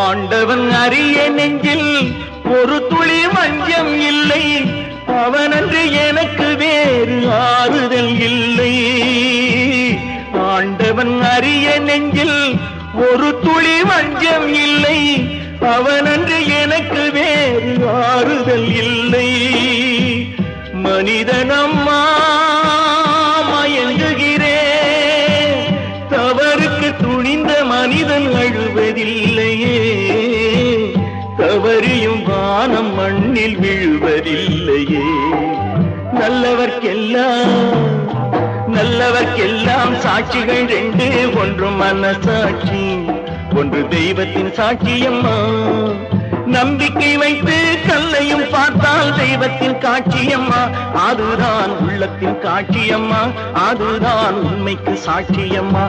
ஆண்டவன் அறிய நெஞ்சில் ஒரு துளி வஞ்சம் இல்லை, அவனன்று எனக்கு வேறு ஆறுதல் இல்லை. ஆண்டவன் அறிய நெஞ்சில் ஒரு துளி வஞ்சம் இல்லை, அவனன்று எனக்கு வேறு ஆறுதல் இல்லை. மனிதனம்மா மயங்குகிறேன், தவறுக்கு துணிந்த மனிதன் அழுவதில்லையே, தவறியும் வானம் மண்ணில் விழுவதில்லையே. நல்லவர்க்கெல்லாம் சாட்சிகள் ரெண்டு, ஒன்று மனசாட்சி, ஒன்று தெய்வத்தின் சாட்சியம்மா. நம்பிக்கை வைத்து கல்லையும் பார்த்தால் தெய்வத்தின் காட்சியம்மா, அதுதான் உள்ளத்தின் காட்சியம்மா, அதுதான் உண்மைக்கு சாட்சியம்மா.